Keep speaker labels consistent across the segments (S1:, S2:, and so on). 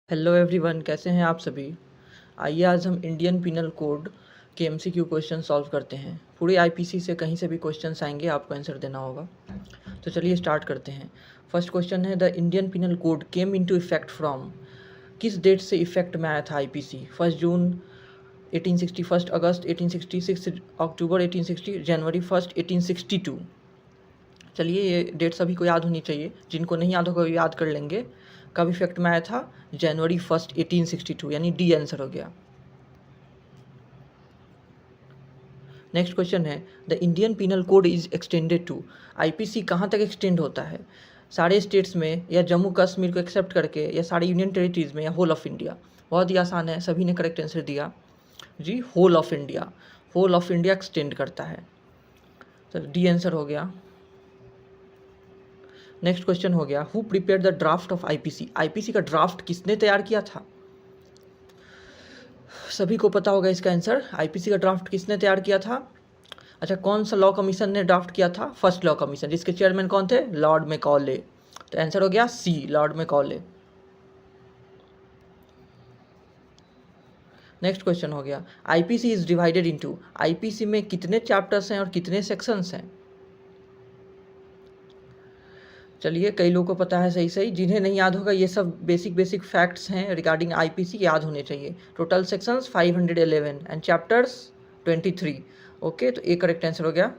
S1: Hello everyone, कैसे हैं आप सभी। आइए आज हम इंडियन पिनल कोड के एमसीक्यू क्वेश्चन सॉल्व करते हैं। पूरे आईपीसी से कहीं से भी क्वेश्चंस आएंगे, आपको आंसर देना होगा। तो चलिए स्टार्ट करते हैं। फर्स्ट क्वेश्चन है, the Indian penal code came into effect from. किस डेट से इफेक्ट में आया था आईपीसी? 1 जून 1860, 1 अगस्त 1860, 6 अक्टूबर 1860, जनवरी 1 1862। चलिए ये डेट सभी को याद होनी चाहिए, जिनको नहीं याद होगा वो याद कर लेंगे। कब इफेक्ट में आया था? जनवरी 1 1862, यानी डी आंसर हो गया। नेक्स्ट क्वेश्चन है, the Indian penal code is extended to. IPC कहाँ तक एक्सटेंड होता है? सारे स्टेट्स में, या जम्मू कश्मीर को एक्सेप्ट करके, या सारे यूनियन टेरिटरीज में, या होल ऑफ इंडिया? बहुत ही आसान है, सभी ने करेक्ट आंसर दिया जी, whole of India. Whole of India extend करता है, तो डी आंसर हो गया। नेक्स्ट क्वेश्चन हो गया, who prepare the draft of IPC. IPC का ड्राफ्ट किसने तैयार किया था? सभी को पता होगा इसका आंसर। आईपीसी का ड्राफ्ट किसने तैयार किया था? अच्छा, कौन सा लॉ कमीशन ने ड्राफ्ट किया था? फर्स्ट लॉ कमीशन, जिसके चेयरमैन कौन थे? Lord Macaulay. तो आंसर हो गया सी, लॉर्ड मैकॉले। नेक्स्ट क्वेश्चन हो गया, IPC is divided into. IPC में कितने चैप्टर्स हैं और कितने सेक्शंस हैं? चलिए, कई लोगों को पता है सही सही, जिन्हें नहीं याद होगा ये सब बेसिक फैक्ट्स हैं रिगार्डिंग आईपीसी, याद होने चाहिए। Total sections 511 and chapters 23। Okay, तो ए करेक्ट आंसर हो गया।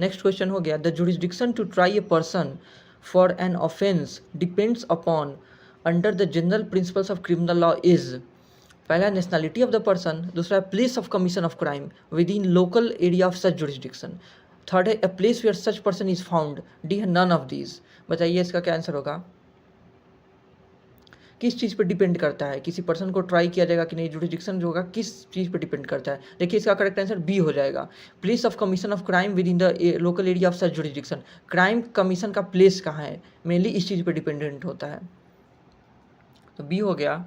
S1: नेक्स्ट क्वेश्चन हो गया, the jurisdiction to try a person for an offence depends upon under the general principles of criminal law is. पहला, नेशनलिटी ऑफ द पर्सन। दूसरा, place of commission of crime within local area of such jurisdiction. Third है, a place where such person is found. D है, none of these. बताइए इसका क्या answer होगा। किस चीज़ पर डिपेंड करता है? किसी पर्सन को ट्राई किया जाएगा कि नहीं, जुरिस्डिक्शन जो होगा किस चीज़ पर डिपेंड करता है? देखिए इसका करेक्ट आंसर बी हो जाएगा, place of commission of crime with in the local area of such jurisdiction. Crime commission का प्लेस कहाँ है, मेनली इस चीज़ पर डिपेंडेंट होता है, तो बी हो गया।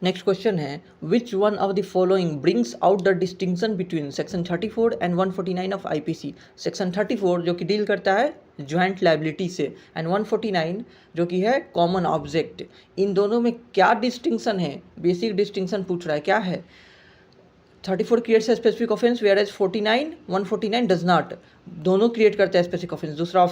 S1: नेक्स्ट क्वेश्चन है, विच one of the following brings out the distinction between section 34 and 149 of IPC. Section 34 जो कि डील करता है ज्वाइंट लाइबिलिटी से, एंड 149 जो कि है कॉमन ऑब्जेक्ट। इन दोनों में क्या डिस्टिंक्शन है? बेसिक डिस्टिंक्शन पूछ रहा है, क्या है? 34 creates a specific offence whereas 149 does not. दोनों क्रिएट करते हैं स्पेसिफिक ऑफेंस। दूसरा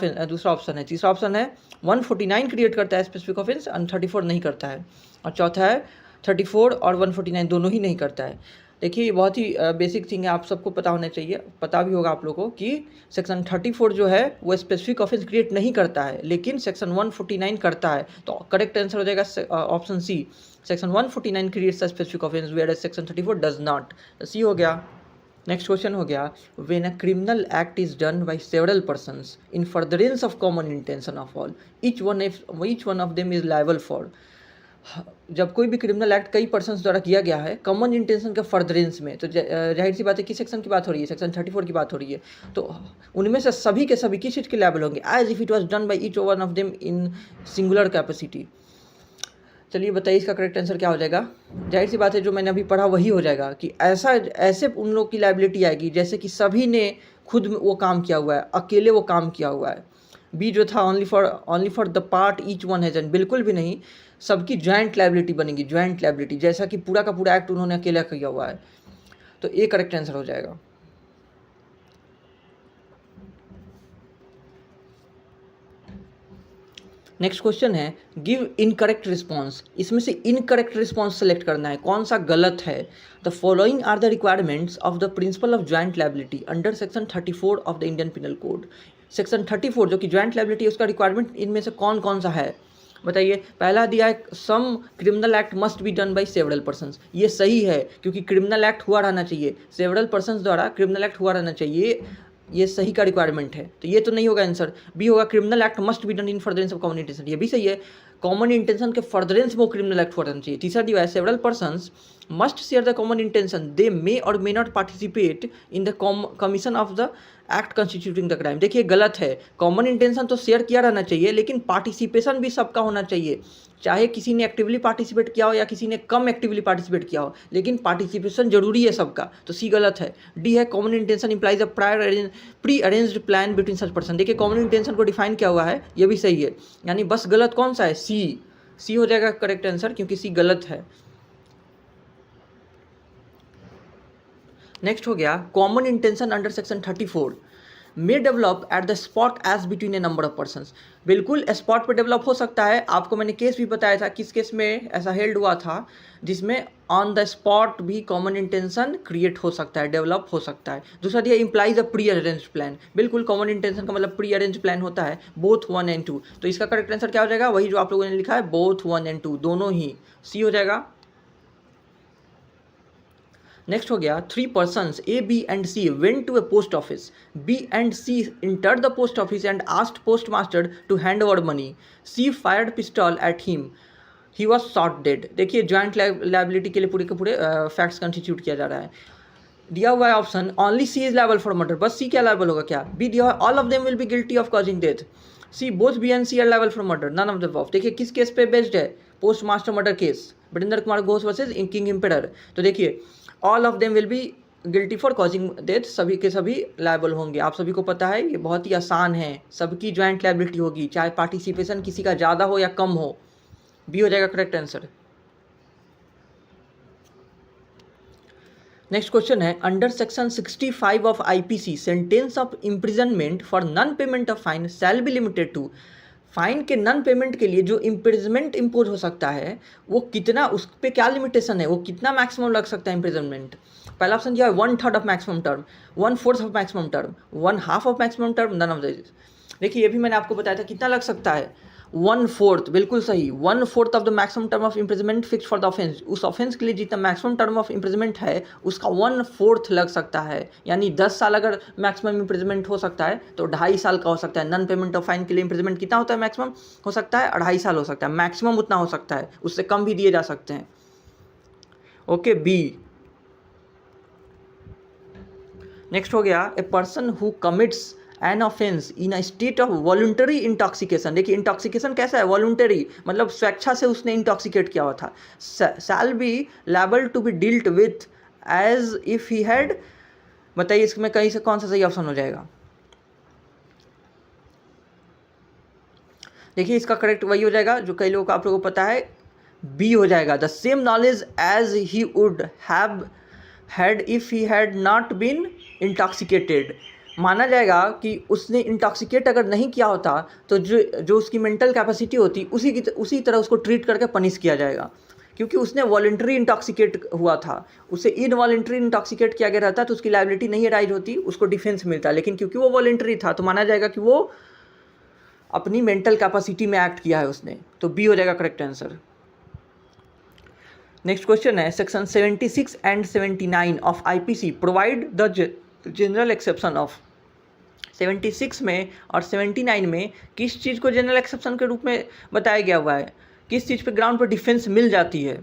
S1: ऑप्शन है। तीसरा ऑप्शन है 149 क्रिएट करता है स्पेसिफिक ऑफेंस और 34 नहीं करता है। और चौथा है 34 और 149 दोनों ही नहीं करता है। देखिए ये बहुत ही बेसिक थिंग है, आप सबको पता होना चाहिए, पता भी होगा आप लोगों को कि सेक्शन 34 जो है वो स्पेसिफिक ऑफेंस क्रिएट नहीं करता है, लेकिन सेक्शन 149 करता है। तो करेक्ट आंसर हो जाएगा option C, section 149 creates a specific offence whereas section 34 does not. C हो गया। नेक्स्ट क्वेश्चन हो गया, when a criminal act is done by several persons in furtherance of common intention of all, each one of them is liable for. जब कोई भी criminal act कई persons द्वारा किया गया है कॉमन इंटेंशन के फर्दरेंस में, तो जाहिर सी बात है किस सेक्शन की बात हो रही है? सेक्शन 34 की बात हो रही है। तो उनमें से सभी के सभी किस चीज़ के लायबल होंगे? As if it was done by each one of them in singular capacity. चलिए बताइए इसका करेक्ट आंसर क्या हो जाएगा। जाहिर सी बात है जो मैंने अभी पढ़ा वही हो जाएगा कि ऐसे उन लोग की लायबिलिटी आएगी जैसे कि सभी ने खुद वो काम किया हुआ है, अकेले वो काम किया हुआ है। बी जो था only for the part each one has, बिल्कुल भी नहीं, सबकी ज्वाइंट लायबिलिटी बनेगी, ज्वाइंट लायबिलिटी, जैसा कि पूरा का पूरा एक्ट उन्होंने अकेला किया हुआ है। तो ए करेक्ट आंसर हो जाएगा। नेक्स्ट क्वेश्चन है, गिव इनकरेक्ट रिस्पॉन्स। इसमें से इनकरेक्ट रिस्पॉन्स सेलेक्ट करना है, कौन सा गलत है। The following are the requirements of the principle of joint liability under section 34 of the Indian penal code. Section 34 जो कि ज्वाइंट लायबिलिटी है उसका रिक्वायरमेंट इनमें से कौन कौन सा है? बताइए। पहला दिया है, some criminal act must be done by several persons. ये सही है क्योंकि क्रिमिनल एक्ट हुआ रहना चाहिए, सेवरल पर्सन्स द्वारा क्रिमिनल एक्ट हुआ रहना चाहिए, ये सही का रिक्वायरमेंट है। तो ये तो नहीं होगा आंसर। बी होगा, criminal act must be done in furtherance of common intention, ये भी सही है, कॉमन इंटेंशन के फर्दरेंस में वो क्रिमिनल एक्ट हुआ रहना चाहिए। तीसरा दिया है, several persons must share the common intention, they may or may not participate in the commission of the act constituting the crime. देखिए गलत है, कॉमन इंटेंशन तो शेयर किया रहना चाहिए, लेकिन पार्टिसिपेशन भी सबका होना चाहिए, चाहे किसी ने एक्टिवली पार्टिसिपेट किया हो या किसी ने कम एक्टिवली पार्टिसिपेट किया हो, लेकिन पार्टिसिपेशन जरूरी है सबका। तो सी गलत है। डी है कॉमन इंटेंशन इंप्लाइज अ pre arranged plan between such person. देखिए कॉमन इंटेंशन को डिफाइन किया हुआ है, ये भी सही है, यानी बस गलत कौन सा है, सी हो जाएगा करेक्ट आंसर, क्योंकि सी गलत है। नेक्स्ट हो गया common intention under section 34 may develop at the spot as between a number of persons. बिल्कुल स्पॉट पे डेवलप हो सकता है। आपको मैंने केस भी बताया था, किस केस में ऐसा हेल्ड हुआ था, जिसमें ऑन द स्पॉट भी कॉमन इंटेंशन क्रिएट हो सकता है, डेवलप हो सकता है। दूसरा दिया इम्प्लाइज अ प्री अरेंज प्लान। बिल्कुल कॉमन इंटेंशन का मतलब प्री अरेंज प्लान होता है, बोथ 1 and 2। तो इसका करेक्ट आंसर क्या हो जाएगा, वही जो आप लोगों ने लिखा है, बोथ 1 and 2, दोनों ही, सी हो जाएगा। नेक्स्ट हो गया 3 persons A, B and C went to a post office. B and C entered the post office and asked postmaster to hand over money. C fired pistol at him. He was shot dead. देखिए joint liability के लिए पूरे के पूरे facts constitute किया जा रहा है। दिया हुआ है option only C is liable for murder, बस सी क्या लायबल होगा क्या। बी दिया हुआ all of them will be guilty of causing death. C both B and C are liable for murder, none of the above. देखिए किस case पे based है, post master murder case, Barindra Kumar Ghosh versus king emperor. तो देखिए all of them will be guilty for causing death, सभी के सभी liable होंगे। आप सभी को पता है ये बहुत ही आसान है, सबकी ज्वाइंट लायबिलिटी होगी, चाहे पार्टिसिपेशन किसी का ज़्यादा हो या कम हो। बी हो जाएगा करेक्ट आंसर। नेक्स्ट क्वेश्चन है under section 65 of IPC sentence of imprisonment for non payment of fine shall be limited to. Fine के नॉन पेमेंट के लिए जो इम्प्रिजमेंट इम्पोज हो सकता है वो कितना, उस पर क्या लिमिटेशन है, वो कितना मैक्सिमम लग सकता है इम्प्रिजनमेंट। पहला ऑप्शन दिया है 1/3 of maximum term, 1/4 of maximum term, 1/2 of maximum term, none of this. देखिए ये भी मैंने आपको बताया था कितना लग सकता है, 1/4, बिल्कुल सही, 1/4 of the maximum term of imprisonment fix for the offence. उस ऑफेंस के लिए जितना मैक्सिमम टर्म ऑफ इम्प्रिजमेंट है उसका 1/4 लग सकता है, यानी 10 साल अगर मैक्सिमम इम्प्रिजमेंट हो सकता है तो 2.5 साल का हो सकता है। नॉन पेमेंट ऑफ फाइन के लिए इम्प्रिजमेंट कितना होता है, मैक्सिमम हो सकता है 2.5 साल हो सकता है, मैक्सिमम उतना हो सकता है, उससे कम भी दिए जा सकते हैं। Okay B. नेक्स्ट हो गया a person who commits N offence in a state of voluntary intoxication. देखिए इंटॉक्सिकेशन कैसा है, वॉलंटरी मतलब स्वेच्छा से उसने इंटॉक्सिकेट किया हुआ था। Shall be liable to be dealt with as if he had. बताइए इसमें कहीं से कौन सा सही ऑप्शन हो जाएगा। देखिए इसका करेक्ट वही हो जाएगा जो कई लोगों को आप लोगों को पता है, बी हो जाएगा। The same knowledge as he would have had if he had not been intoxicated. माना जाएगा कि उसने इंटॉक्सिकेट अगर नहीं किया होता तो जो उसकी मेंटल कैपेसिटी होती उसी तरह उसको ट्रीट करके पनिश किया जाएगा, क्योंकि उसने वॉलंटरी इंटॉक्सिकेट हुआ था। उसे इनवॉलंटरी इंटॉक्सिकेट किया गया रहता तो उसकी लायबिलिटी नहीं अराइज होती, उसको डिफेंस मिलता, लेकिन क्योंकि वो वॉलंटरी था तो माना जाएगा कि वो अपनी मेंटल कैपेसिटी में एक्ट किया है उसने। तो बी हो जाएगा करेक्ट आंसर। नेक्स्ट क्वेश्चन है section 76 and 79 of IPC provide the general exception of. 76 में और 79 में किस चीज़ को जनरल एक्सेप्शन के रूप में बताया गया हुआ है, किस चीज़ पे ग्राउंड पर डिफेंस मिल जाती है।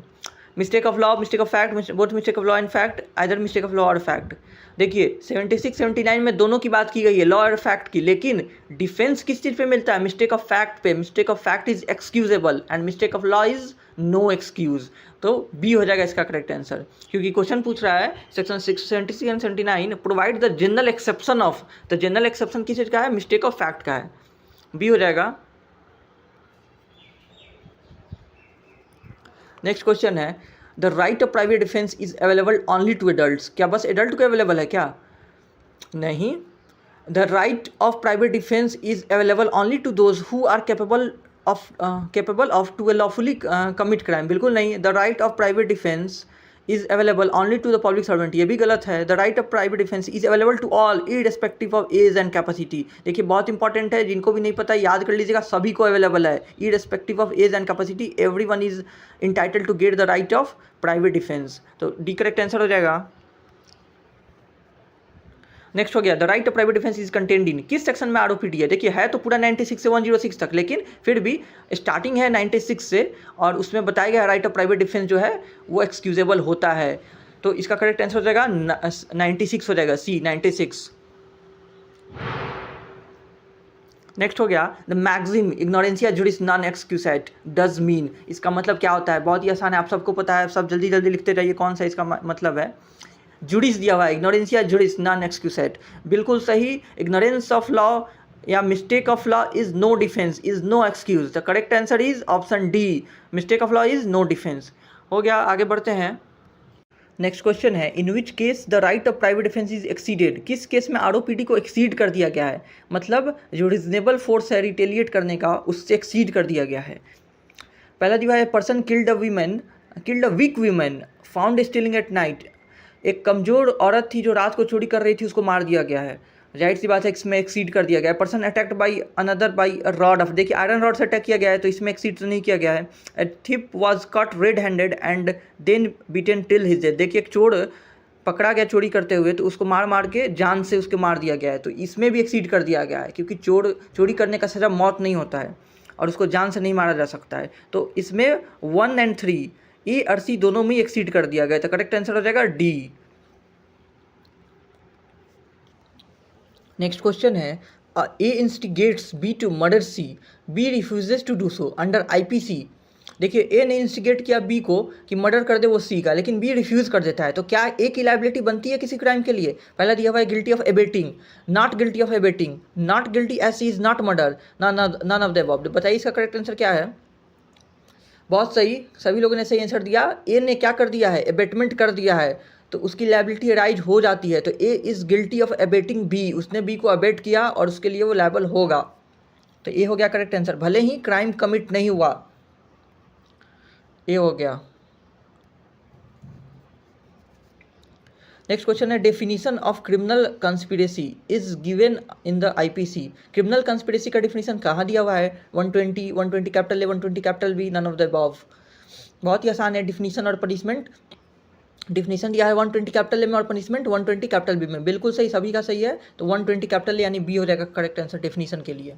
S1: Mistake of law, mistake of fact, both mistake of law and fact, either mistake of law और फैक्ट। देखिए 76 79 में दोनों की बात की गई है, लॉ और फैक्ट की, लेकिन डिफेंस किस चीज़ पे मिलता है, मिस्टेक ऑफ फैक्ट पे। Mistake of fact is excusable and mistake of law is no excuse. तो बी हो जाएगा इसका करेक्ट आंसर, क्योंकि क्वेश्चन पूछ रहा है section 76 and 79 provide the general exception of. तो जनरल एक्सेप्शन किस चीज़ का है, मिस्टेक ऑफ फैक्ट का है, बी हो जाएगा। नेक्स्ट क्वेश्चन है the right of private defence is available only to adults. क्या बस एडल्ट को अवेलेबल है क्या, नहीं। The right of private defence is available only to those who are capable of to lawfully commit crime. बिल्कुल नहीं, the right of private defence is available only to the public servant, ये भी गलत है। The right of private defence is available to all irrespective of age and capacity. देखिए बहुत important है, जिनको भी नहीं पता याद कर लीजिएगा, सभी को अवेलेबल है, irrespective of age and capacity, everyone is entitled to get the right of private defence. तो डी करेक्ट आंसर हो जाएगा। नेक्स्ट हो गया the right of private defence is contained in, किस सेक्शन में आरओपीडी है। देखिए है तो पूरा 96 से 106 तक, लेकिन फिर भी स्टार्टिंग है 96 से और उसमें बताया गया राइट ऑफ प्राइवेट डिफेंस जो है वो एक्सक्यूजेबल होता है। तो इसका करेक्ट आंसर हो जाएगा 96 हो जाएगा, सी 96। नेक्स्ट हो गया the maxim ignorantia juris non excusat does mean. इसका मतलब क्या होता है? बहुत ही आसान है, आप सबको पता है, सब जल्दी जल्दी लिखते रहिए कौन सा इसका मतलब है। जुडिस दिया हुआ है, इग्नोरेंसिया जुडिस नॉन एक्सक्यूसेट, बिल्कुल सही। इग्नोरेंस ऑफ लॉ या mistake of law is no defence, is no excuse. The correct answer is option D, mistake of law is no defence. हो गया, आगे बढ़ते हैं। नेक्स्ट क्वेश्चन है in which case the right of private defence is exceeded. किस case में आरोपीडी को एक्सीड कर दिया गया है? मतलब जो रिजनेबल फोर्स है रिटेलिएट करने का, उससे एक्सीड कर दिया गया है। पहला दिया है person killed a weak women found stealing at night. एक कमजोर औरत थी जो रात को चोरी कर रही थी, उसको मार दिया गया है। जाहिर सी बात है इसमें एक्सीड कर दिया गया है। Person attacked by another by a rod of, देखिए आयरन रॉड से अटैक किया गया है तो इसमें एक्सीड तो नहीं किया गया है। A thief was caught red handed and then beaten till his death. देखिए एक चोर पकड़ा गया चोरी करते हुए तो उसको मार मार के जान से उसके मार दिया गया है, तो इसमें भी एक्सीड कर दिया गया है क्योंकि चोरी करने का सजा मौत नहीं होता है और उसको जान से नहीं मारा जा सकता है। तो इसमें 1 और 3 ए और सी दोनों में एक्सीड कर दिया गया, तो करेक्ट आंसर हो जाएगा डी। नेक्स्ट क्वेश्चन है A instigates B to murder C, B refuses to do so under IPC. देखिए ए ने इंस्टिगेट किया बी को कि मर्डर कर दे वो सी का, लेकिन बी रिफ्यूज़ कर देता है, तो क्या ए की लाइबिलिटी बनती है किसी क्राइम के लिए? पहला दिया हुआ है guilty of abetting, not guilty of abetting, not guilty as C is not murder, none of the above. बताइए इसका करेक्ट आंसर क्या है? बहुत सही, सभी लोगों ने सही आंसर दिया। ए ने क्या कर दिया है? एबेटमेंट कर दिया है, तो उसकी लायबिलिटी राइज हो जाती है। तो A is guilty of abetting B, उसने बी को अबेट किया और उसके लिए वो लायबल होगा, तो ए हो गया करेक्ट आंसर, भले ही क्राइम कमिट नहीं हुआ। ए हो गया। नेक्स्ट क्वेश्चन है definition of criminal conspiracy is given in the IPC. Criminal conspiracy का डेफिनेशन कहाँ दिया हुआ है? 120, 120 capital A, 120 capital B, none of the above. बहुत ही आसान है डिफिनीशन और पनिशमेंट। डिफिनीशन दिया है 120 कैपिटल ए में और पनिशमेंट 120 कैपिटल बी में, बिल्कुल सही, सभी का सही है। तो 120 कैपिटल ए यानी बी हो जाएगा करेक्ट आंसर डेफिनीशन के लिए।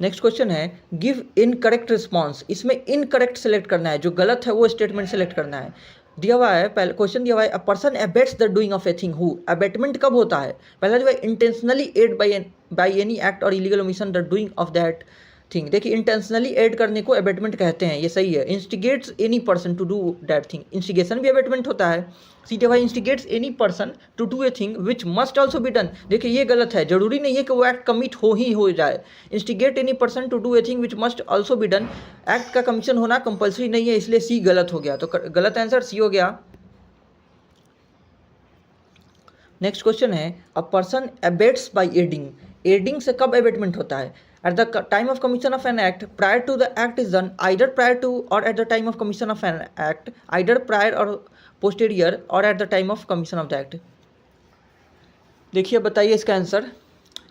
S1: नेक्स्ट क्वेश्चन है गिव इनकरेक्ट रिस्पॉन्स। इसमें इनकरेक्ट सेलेक्ट करना है, जो गलत है वो स्टेटमेंट सेलेक्ट करना है। दिया हुआ है पहले क्वेश्चन दिया हुआ है a person abets the doing of a thing who. Abetment कब होता है? पहला जो है intentionally aid by any act और illegal omission the doing of that thing. देखिए इंटेंशनली एड करने को एबेटमेंट कहते हैं, ये सही है। Instigates any person to do that thing, instigation भी एबेटमेंट होता है। सीधे भाई instigates any person to do a thing which must also be done. देखिए ये गलत है, जरूरी नहीं है कि वो एक्ट कमिट हो जाए। Instigate any person to do a thing which must also be done, act का कमीशन होना कंपल्सरी नहीं है, इसलिए सी गलत हो गया, तो गलत आंसर सी हो गया। नेक्स्ट क्वेश्चन है a person abets by adding. Adding से कब एबेटमेंट होता है? At the time of commission of an act, prior to the act is done, either prior to or at the time of commission of an act, either prior or posterior or at the time of commission of the act। देखिए बताइए इसका answer.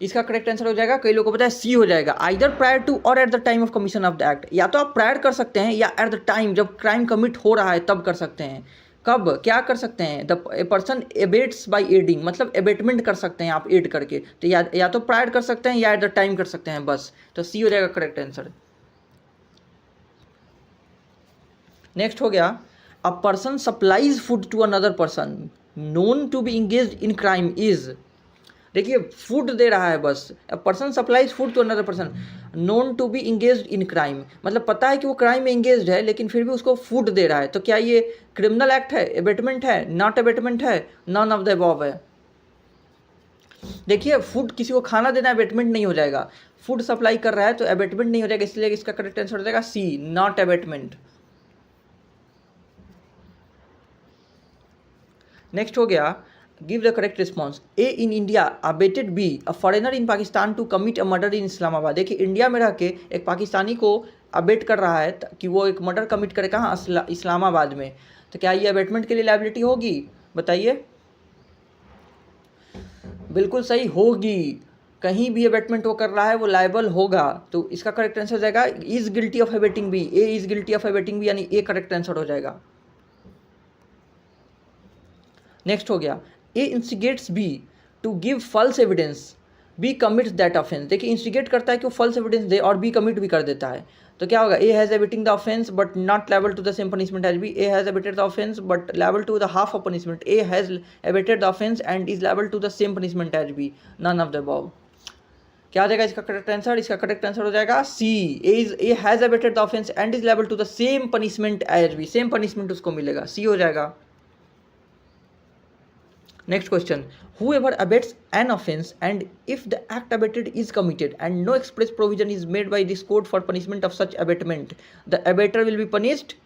S1: इसका correct answer हो जाएगा, कई लोगों को पता है सी हो जाएगा, आइदर प्रायर टू और at the time of commission of the act. या तो आप प्रायर कर सकते हैं या एट द टाइम जब क्राइम कमिट हो रहा है तब कर सकते हैं। कब क्या कर सकते हैं? The person abets by adding, मतलब एबेटमेंट कर सकते हैं आप एड करके, तो या तो प्रायर कर सकते हैं या एट द टाइम कर सकते हैं, बस। तो सी हो जाएगा करेक्ट आंसर। नेक्स्ट हो गया a person supplies food to another person known to be engaged in crime is. देखिए फूड दे रहा है बस, a person supplies food to another person known to be engaged in crime, मतलब पता है कि वो क्राइम में इंगेज्ड है लेकिन फिर भी उसको फूड दे रहा है, तो क्या ये क्रिमिनल एक्ट है, एबेटमेंट है, नॉट एबेटमेंट है, नॉन ऑफ द अबव है? देखिए फूड किसी को खाना देना एबेटमेंट नहीं हो जाएगा, फूड सप्लाई कर रहा है तो एबेटमेंट नहीं हो जाएगा, इसलिए इसका करेक्ट आंसर हो जाएगा सी, नॉट एबेटमेंट। नेक्स्ट हो गया give the correct response. A in India abetted B a foreigner in Pakistan to commit a murder in Islamabad. देखिए इंडिया में रह के एक पाकिस्तानी को अबेट कर रहा है कि वो एक मर्डर कमिट करे, कहाँ? इस्लामाबाद में, तो क्या ये अबेटमेंट के लिए लायबिलिटी होगी? बताइए। बिल्कुल सही, होगी। कहीं भी अबेटमेंट वो कर रहा है वो लायबल होगा, तो इसका करेक्ट आंसर हो जाएगा is guilty of abetting B. A is guilty of abetting B यानी ए करेक्ट आंसर हो जाएगा। नेक्स्ट हो गया A instigates B to give false evidence B commits that offence, देखिए इंस्टिगेट करता है कि वो फॉल्स एविडेंस दे और बी कमिट भी कर देता है, तो क्या होगा, A has abetting the offence but not liable to the same punishment as B, A has abetted the offence but liable to the half of punishment, A has abetted the offence and is liable to the same punishment as B, none of the above. क्या हो जाएगा इसका correct answer, इसका correct answer हो जाएगा C, A has abetted the offence and is liable to the same punishment as B, same punishment उसको मिलेगा, सी हो जाएगा। Next question. Whoever abets an offense and if the act abated is committed and no express provision is made by this code for punishment of such abatement, the abater will be punished।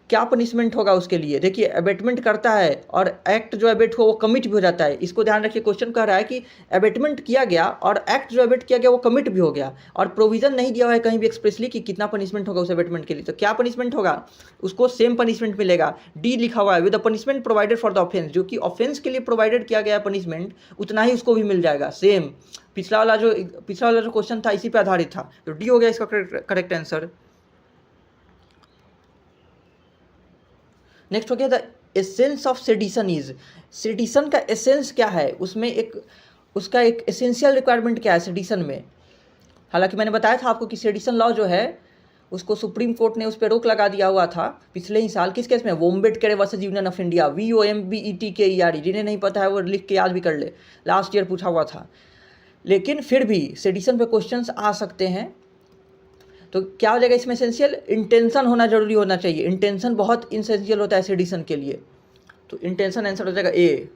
S1: क्या punishment होगा उसके लिए, देखिए abetment करता है और act जो abate हुआ वो कमिट भी हो जाता है, इसको ध्यान रखिए, क्वेश्चन कह रहा है कि अबेटमेंट किया गया और एक्ट जो अबेट किया गया वो कमिट भी हो गया और प्रोविजन नहीं दिया हुआ है कहीं भी एक्सप्रेसली कि कितना पनिशमेंट होगा उस अबेटमेंट के लिए, तो क्या पनिशमेंट होगा, उसको सेम पनिशमेंट मिलेगा, डी लिखा हुआ है, with the punishment provided for the offence, जो कि ऑफेंस के लिए प्रोवाइडेड किया गया पनिशमेंट उतना ही उसको भी मिल जाएगा सेम। पिछला वाला जो क्वेश्चन था इसी पे आधारित था, तो डी हो गया इसका करेक्ट आंसर। नेक्स्ट हो गया the essence of sedition is, sedition का एसेंस क्या है, उसमें एक उसका एक एसेंशियल रिक्वायरमेंट क्या है सेडिशन में। हालांकि मैंने बताया था आपको कि सेडिशन लॉ जो है उसको सुप्रीम कोर्ट ने उस पर रोक लगा दिया हुआ था पिछले ही साल, किस केस में, Vombatkere versus Union of India, VOMBETKERE, जिन्हें नहीं पता है वो लिख के याद भी कर ले, लास्ट ईयर पूछा हुआ था। लेकिन फिर भी सेडिशन पे क्वेश्चंस आ सकते हैं, तो क्या हो जाएगा इसमें एसेंशियल, इंटेंशन होना जरूरी होना चाहिए, इंटेंशन बहुत इसेंशियल होता है सेडिशन के लिए, तो इंटेंशन आंसर हो जाएगा ए।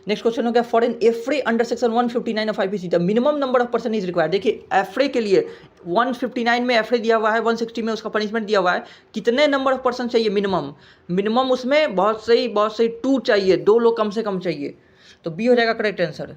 S1: नेक्स्ट क्वेश्चन हो गया, for an affray under section 159 of IPC the minimum number of person is required, देखिए एफ्रे के लिए 159 में एफ्रे दिया हुआ है, 160 में उसका पनिशमेंट दिया हुआ है, कितने नंबर ऑफ पर्सन चाहिए मिनिमम उसमें बहुत सही 2 चाहिए, 2 लोग कम से कम चाहिए, तो बी हो जाएगा करेक्ट आंसर।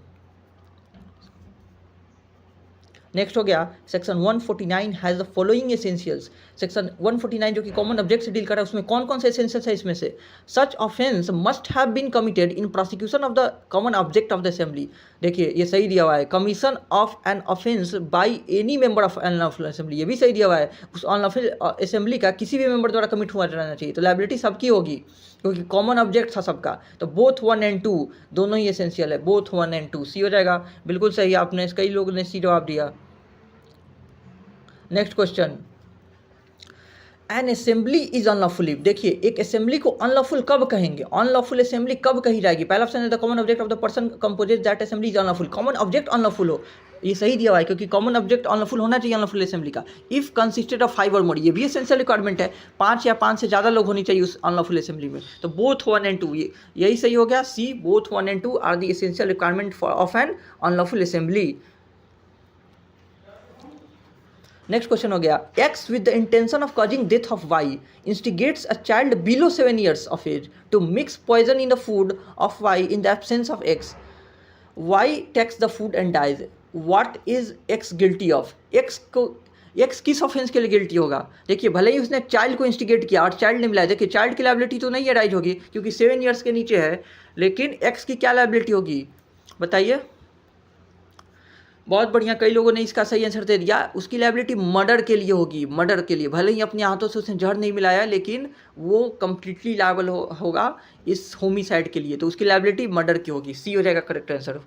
S1: नेक्स्ट हो गया section 149 has the following essentials, section 149 जो कि कॉमन ऑब्जेक्ट से डील कर रहा है उसमें कौन कौन से एसेंशियल्स है इसमें से, such offence must have been committed in prosecution of the common object of the assembly, देखिए ये सही दिया हुआ है, commission of an offence by any member of unlawful assembly, ये भी सही दिया हुआ है, उस अनलॉफुल असेंबली का किसी भी मेंबर द्वारा कमिट हुआ रहना चाहिए, तो लायबिलिटी सबकी होगी क्योंकि कॉमन ऑब्जेक्ट था सबका, तो बोथ 1 and 2 दोनों ही एसेंशियल है, बोथ 1 and 2, सी हो जाएगा, बिल्कुल सही आपने, कई लोगों ने सी जवाब दिया। Next question, N assembly is unlawful, देखिए एक असेंबली को अनलॉफुल कब कहेंगे, अनलॉफुल असेंबली कब कही जाएगी, पहला ऑप्शन है the common object of the person composes that assembly is unlawful, common object unlawful हो, ये सही दिया हुआ है क्योंकि कॉमन ऑब्जेक्ट अनलॉफुल होना चाहिए अनलॉफुल असेंबली का, इफ कंसिस्टेड ऑफ 5 और मोर, ये भी एसेंशियल रिक्वायरमेंट है, 5 या 5 से ज़्यादा लोग होनी चाहिए उस अनलॉफुल असेंबली में, तो बोथ 1 and 2 यही सही हो गया, C both 1 and 2 are the essential requirement of an unlawful assembly. Next question हो गया, X with the intention of causing death of Y instigates a child below 7 years of age to mix poison in the food of Y in the absence of X, Y takes the food and dies, what is X guilty of, X किस offence के लिए guilty होगा, देखिए भले ही उसने child को instigate किया और चाइल्ड ने मिलाया, देखिए चाइल्ड की लायबिलिटी तो नहीं अराइज होगी क्योंकि 7 years के नीचे है, लेकिन एक्स की क्या लायबिलिटी होगी बताइए, बहुत बढ़िया, कई लोगों ने इसका सही आंसर दे दिया, उसकी लायबिलिटी मर्डर के लिए होगी, मर्डर के लिए, भले ही अपने हाथों से उसने जहर नहीं मिलाया लेकिन वो कंप्लीटली लायबल होगा इस होमिसाइड के लिए, तो उसकी लायबिलिटी मर्डर की होगी, सी हो जाएगा करेक्ट आंसर।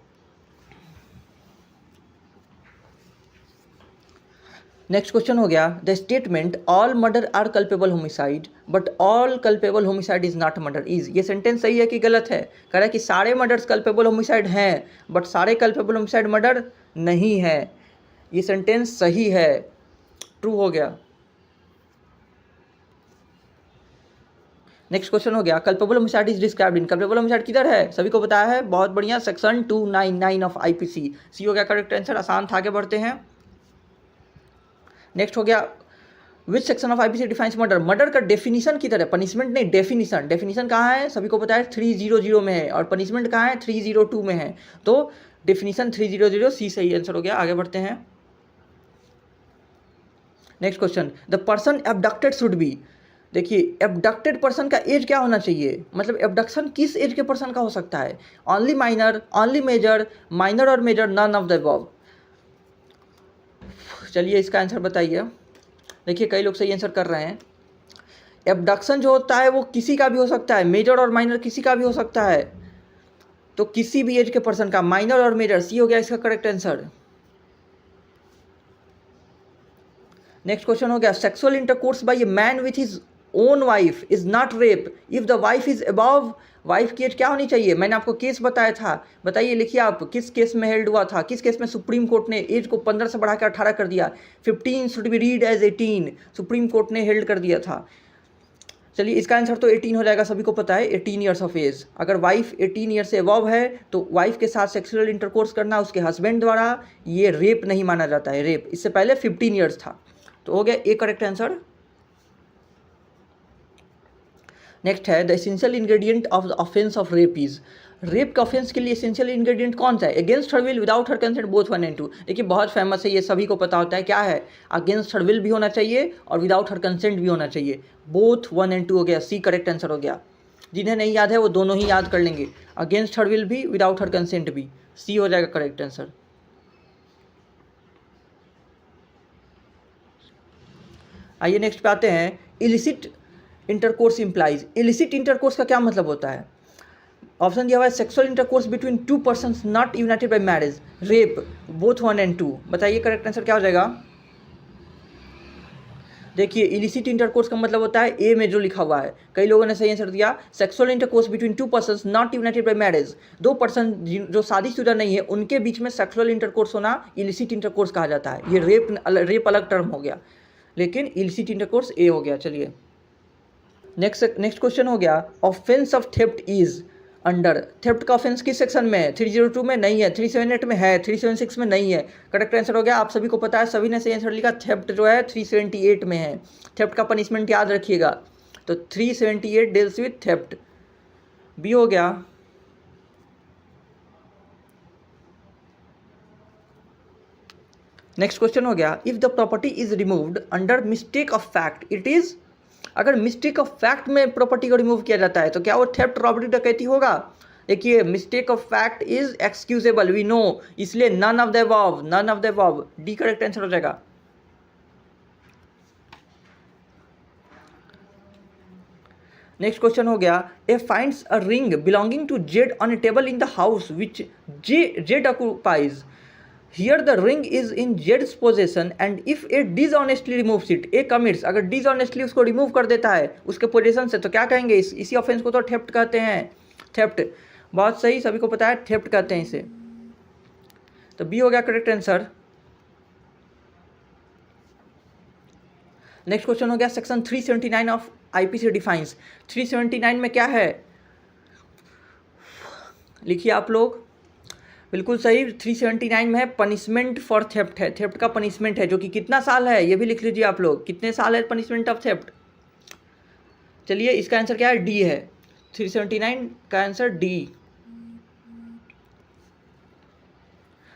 S1: नेक्स्ट क्वेश्चन हो गया, the statement all murder are culpable homicide but all culpable homicide is not murder is, ये सेंटेंस सही है कि गलत है, कह रहा है कि सारे मर्डर्स कल्पेबल होमिसाइड हैं बट सारे कल्पेबल होमिसाइड मर्डर नहीं है, ये सेंटेंस सही है, ट्रू हो गया। नेक्स्ट क्वेश्चन हो गया, culpable homicide is described in, culpable homicide किधर है, सभी को बताया है, बहुत बढ़िया, सेक्शन 299 ऑफ IPC, सी हो गया करेक्ट आंसर, आसान था, आगे बढ़ते हैं। नेक्स्ट हो गया, विच section of IPC defines murder, murder का डेफिनेशन किधर है, पनिशमेंट नहीं डेफिनेशन, डेफिनेशन कहाँ है सभी को पता है 300 में है और पनिशमेंट कहाँ है 302 में है, तो डेफिनेशन 300, सी सही आंसर हो गया, आगे बढ़ते हैं। Next question, the person abducted should be, देखिए एबडक्टेड पर्सन का एज क्या होना चाहिए, मतलब एबडक्शन किस एज के पर्सन का हो सकता है, only minor, only major, minor और major, none of the above, चलिए इसका आंसर बताइए, देखिए कई लोग सही आंसर कर रहे हैं, एबडक्शन जो होता है वो किसी का भी हो सकता है, मेजर और माइनर किसी का भी हो सकता है, तो किसी भी एज के पर्सन का, माइनर और मेजर, सी हो गया इसका करेक्ट आंसर। नेक्स्ट क्वेश्चन हो गया, sexual intercourse by a man with his own wife is not rape if the wife is above, wife की एज क्या होनी चाहिए, मैंने आपको केस बताया था, बताइए, लिखिए आप किस केस में हेल्ड हुआ था, किस केस में सुप्रीम कोर्ट ने एज को 15 से बढ़ाकर 18 कर दिया, 15 should be read as 18, Supreme Court ने हेल्ड कर दिया था। चलिए इसका आंसर तो 18 हो जाएगा, सभी को पता है 18 ईयर्स ऑफ एज। अगर वाइफ 18 ईयर से अबव है तो वाइफ के साथ सेक्सुअल इंटरकोर्स करना उसके हस्बैंड द्वारा, ये रेप नहीं माना जाता है, रेप। इससे पहले 15 ईयर्स था, तो हो गया ए करेक्ट आंसर। नेक्स्ट है, the essential ingredient of the offence of rape is, rape के ऑफेंस के लिए एसेंशियल इंग्रेडिएंट कौन सा है, against her will, without her consent, both 1 and 2। देखिए बहुत फेमस है, ये सभी को पता होता है, क्या है, अगेंस्ट हर विल भी होना चाहिए और विदाउट हर कंसेंट भी होना चाहिए, बोथ 1 and 2 हो गया, सी करेक्ट आंसर हो गया। जिन्हें नहीं याद है वो दोनों ही याद कर लेंगे, अगेंस्ट हर विल भी, विदाउट हर कंसेंट भी, सी हो जाएगा करेक्ट आंसर। आइए नेक्स्ट पे आते हैं, illicit intercourse implies, illicit intercourse का क्या मतलब होता है। ऑप्शन दिया हुआ है, sexual intercourse between 2 persons not United bye marriage, rape, both 1 and 2। बताइए करेक्ट आंसर क्या हो जाएगा। देखिए इलिसिट इंटरकोर्स का मतलब होता है ए में जो लिखा हुआ है, कई लोगों ने सही आंसर दिया, sexual intercourse between 2 persons not United bye marriage, 2 person जो शादीशुदा नहीं है उनके बीच में सेक्सुअल इंटरकोर्स होना इलिसिट इंटरकोर्स कहा जाता है। ये रेप अलग टर्म हो गया, लेकिन इलिसिट इंटरकोर्स ए हो गया। चलिए नेक्स्ट क्वेश्चन हो गया, offence of theft is under, theft का ऑफेंस किस सेक्शन में है, 302 में नहीं है, 378 में है, 376 में नहीं है। करेक्ट आंसर हो गया, आप सभी को पता है, सभी ने सही आंसर लिखा, थेफ्ट जो है 378 में है। थेफ्ट का पनिशमेंट याद रखिएगा, तो 378 डील्स विथ थेफ्ट, बी हो गया। नेक्स्ट क्वेश्चन हो गया, if the property is removed under mistake of fact it is, अगर मिस्टेक ऑफ फैक्ट में प्रॉपर्टी को रिमूव किया जाता है तो क्या वो थेफ्ट, रॉबरी, डकैती होगा। देखिए mistake of fact is excusable, we know, इसलिए none of the above, none of the above, D correct answer हो जाएगा। नेक्स्ट क्वेश्चन हो गया, A finds a ring belonging to Z on a table in the house which Z occupies, here the ring is in जेड्स possession and if A dishonestly removes it, A commits, अगर dishonestly उसको remove कर देता है उसके possession से, तो क्या कहेंगे, इसी ऑफेंस को तो थेफ्ट कहते हैं, थेफ्ट। बहुत सही, सभी को पता है थेफ्ट कहते हैं इसे, तो बी हो गया करेक्ट आंसर। नेक्स्ट क्वेश्चन हो गया, सेक्शन 379 ऑफ आईपीसी डिफाइंस, 379 में क्या है, लिखिए आप लोग, बिल्कुल सही, 379 में है पनिशमेंट फॉर थेफ्ट है, थेफ्ट का पनिशमेंट है, जो कि कितना साल है ये भी लिख लीजिए आप लोग, कितने साल है पनिशमेंट ऑफ थेफ्ट। चलिए इसका आंसर क्या है, डी है, 379 का आंसर डी।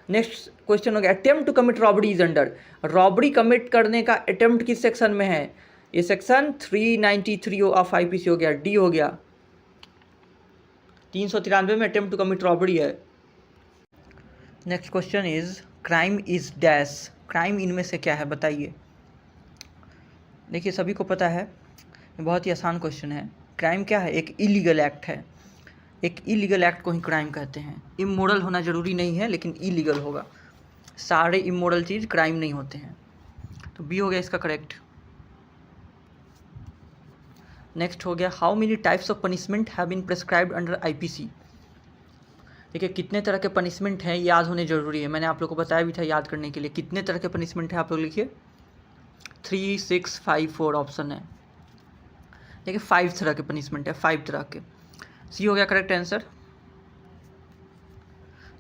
S1: नेक्स्ट क्वेश्चन हो गया, attempt to commit robbery is under, robbery commit करने का अटेम्प्ट किस सेक्शन में है, ये सेक्शन 393 ऑफ आईपीसी हो गया, डी हो गया। 393 में अटेम्प्ट टू कमिट रॉबरी है। Next question is, crime is dash, crime इनमें से क्या है बताइए। देखिए सभी को पता है, बहुत ही आसान क्वेश्चन है, क्राइम क्या है, एक इलीगल एक्ट है, एक इलीगल एक्ट को ही क्राइम कहते हैं। इमोरल होना ज़रूरी नहीं है, लेकिन इलीगल होगा, सारे इमोरल चीज़ क्राइम नहीं होते हैं, तो बी हो गया इसका करेक्ट। नेक्स्ट हो गया, how many types of punishment have been prescribed under IPC. देखिए कितने तरह के पनिशमेंट हैं याद होने ज़रूरी है, मैंने आप लोग को बताया भी था याद करने के लिए, कितने तरह के पनिशमेंट है आप लोग लिखिए, 3, 6, 5, 4 ऑप्शन है। देखिए 5 तरह के पनिशमेंट है, 5 तरह के, सी हो गया करेक्ट आंसर।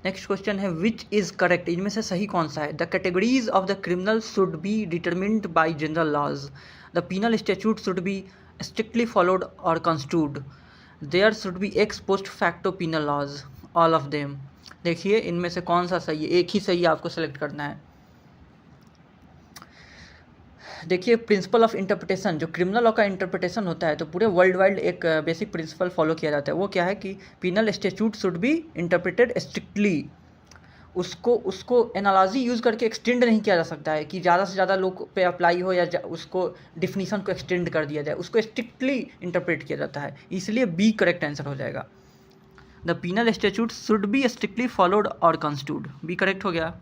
S1: नेक्स्ट क्वेश्चन है, विच इज़ करेक्ट, इनमें से सही कौन सा है, the categories of the criminal should be determined by general laws, the penal statute should be strictly followed और construed, there should be ex post facto penal laws, all of them. देखिए इनमें से कौन सा सही है, एक ही सही आपको सेलेक्ट करना है। देखिए प्रिंसिपल ऑफ इंटरप्रिटेशन, जो क्रिमिनल लॉ का इंटरप्रिटेशन होता है तो पूरे वर्ल्ड वाइड एक बेसिक प्रिंसिपल फॉलो किया जाता है, वो क्या है कि penal statute should be interpreted strictly, उसको एनालॉजी यूज़ करके एक्सटेंड नहीं किया जा सकता है कि ज़्यादा से ज़्यादा लोग पे अप्लाई हो या उसको डिफिनीशन को एक्सटेंड कर दिया जाए, उसको स्ट्रिक्टली इंटरप्रेट किया जाता है, इसलिए बी करेक्ट आंसर हो जाएगा। The penal statute should be strictly followed और कंस्टिट्यूड, बी करेक्ट हो गया।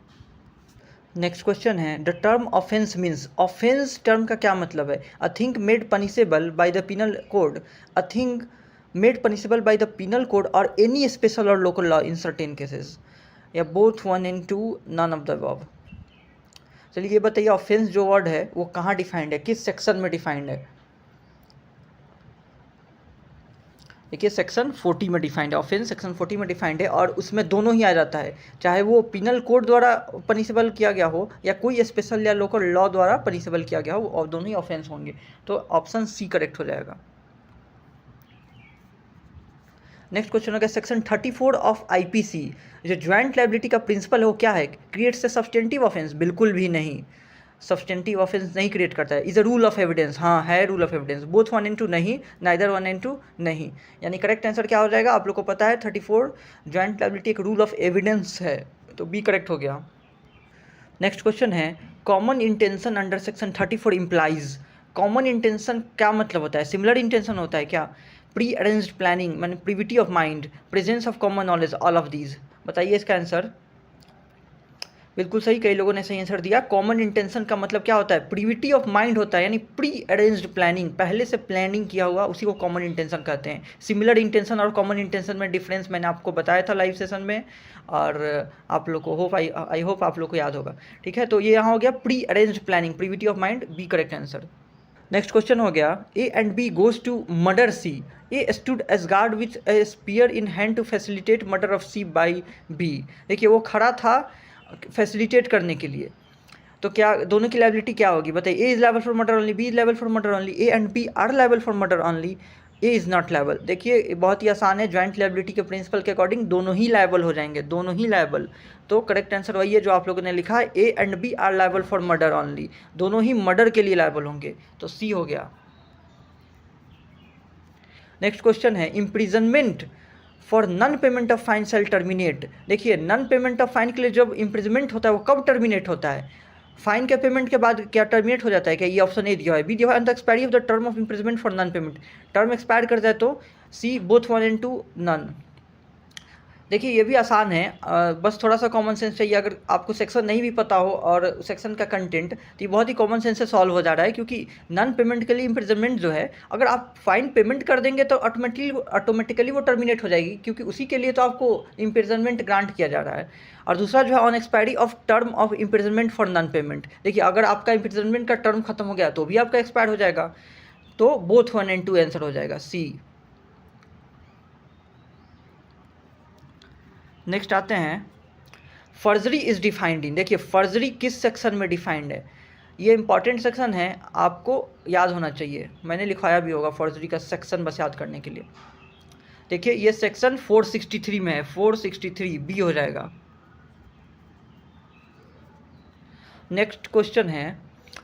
S1: नेक्स्ट क्वेश्चन है the term offence means, offence term का क्या मतलब है? A thing made punishable by the penal code, a thing made punishable by the penal code और any special और local law in certain cases, या both 1 and 2, none of the above. चलिए ये बताइए ऑफेंस जो वर्ड है वो कहाँ डिफाइंड है, किस सेक्शन में डिफाइंड है? देखिए सेक्शन 40 में डिफाइंड है, ऑफेंस सेक्शन 40 में डिफाइंड है और उसमें दोनों ही आ जाता है, चाहे वो पिनल कोड द्वारा पनिशेबल किया गया हो या कोई स्पेशल या लोकल लॉ द्वारा पनिशेबल किया गया हो, और दोनों ही ऑफेंस होंगे। तो ऑप्शन सी करेक्ट हो जाएगा। नेक्स्ट क्वेश्चन होगा सेक्शन 34 ऑफ आईपीसी, जो ज्वाइंट लायबिलिटी का प्रिंसिपल है वो क्या है? क्रिएट्स ए सब्सटेंटिव ऑफेंस, बिल्कुल भी नहीं, सब्सटेंटिव ऑफेंस नहीं क्रिएट करता है। Is a rule of evidence, हाँ है rule of evidence. Both 1 and 2 नहीं, नाइदर 1 and 2 नहीं, यानी करेक्ट आंसर क्या हो जाएगा? आप लोग को पता है 34 ज्वाइंट लायबिलिटी एक रूल ऑफ एविडेंस है, तो बी करेक्ट हो गया। नेक्स्ट क्वेश्चन है common intention under section 34 implies, common intention क्या मतलब होता है? सिमिलर इंटेंशन होता है क्या? प्री अरेंज्ड प्लानिंग, मैंने privity of mind, presence of common knowledge, all of these. बताइए इसका आंसर। बिल्कुल सही, कई लोगों ने सही आंसर दिया। कॉमन इंटेंशन का मतलब क्या होता है? प्रीविटी ऑफ माइंड होता है, यानी प्री अरेंज्ड प्लानिंग, पहले से प्लानिंग किया हुआ, उसी को कॉमन इंटेंशन कहते हैं। सिमिलर इंटेंशन और कॉमन इंटेंशन में डिफरेंस मैंने आपको बताया था लाइव सेशन में, और आप लोग को आई होप आप लोग को याद होगा। ठीक है, तो ये यहाँ हो गया pre arranged planning, privity of mind, B correct answer. Next question हो गया A and B goes to murder C, A stood as guard with a spear in hand to facilitate murder of C by B. देखिए वो खड़ा था facilitate करने के लिए, तो क्या दोनों की लायबिलिटी क्या होगी? बताइए। A is liable for murder only, B is liable for murder only, A and B are liable for murder only, A is not liable. देखिए बहुत ही आसान है, ज्वाइंट लायबिलिटी के प्रिंसिपल के अकॉर्डिंग दोनों ही लायबल हो जाएंगे, दोनों ही लायबल। तो करेक्ट आंसर वही है जो आप लोगों ने लिखा है, A and B are liable for murder only, दोनों ही मर्डर के लिए लायबल होंगे, तो सी हो गया। नेक्स्ट क्वेश्चन है imprisonment for non payment of fine shall terminate. देखिए नन पेमेंट ऑफ फाइन के लिए जब इम्प्रिजमेंट होता है वो कब टर्मिनेट होता है? फाइन के पेमेंट के बाद क्या टर्मिनेट हो जाता है क्या? ये ऑप्शन ए दिया है, बी दिया है the expiry of the term of imprisonment for non payment, term expire कर जाए तो सी बोथ 1 and 2 नन। देखिए ये भी आसान है, बस थोड़ा सा कॉमन सेंस चाहिए। अगर आपको सेक्शन नहीं भी पता हो और सेक्शन का कंटेंट, तो ये बहुत ही कॉमन सेंस से सॉल्व हो जा रहा है, क्योंकि नन पेमेंट के लिए इम्प्रिजनमेंट जो है, अगर आप फाइन पेमेंट कर देंगे तो ऑटोमेटिकली वो टर्मिनेट हो जाएगी, क्योंकि उसी के लिए तो आपको इम्प्रिजनमेंट ग्रांट किया जा रहा है। और दूसरा जो है on expiry of term of imprisonment for non payment. देखिए अगर आपका इम्प्रिजनमेंट का टर्म खत्म हो गया तो भी आपका एक्सपायर हो जाएगा, तो बोथ 1 and 2 आंसर हो जाएगा, सी। नेक्स्ट आते हैं फर्जरी इज डिफाइंड इन। देखिए फर्जरी किस सेक्शन में डिफाइंड है? ये इंपॉर्टेंट सेक्शन है, आपको याद होना चाहिए, मैंने लिखवाया भी होगा फर्जरी का सेक्शन, बस याद करने के लिए। देखिए ये सेक्शन 463 में है, 463 बी हो जाएगा। नेक्स्ट क्वेश्चन है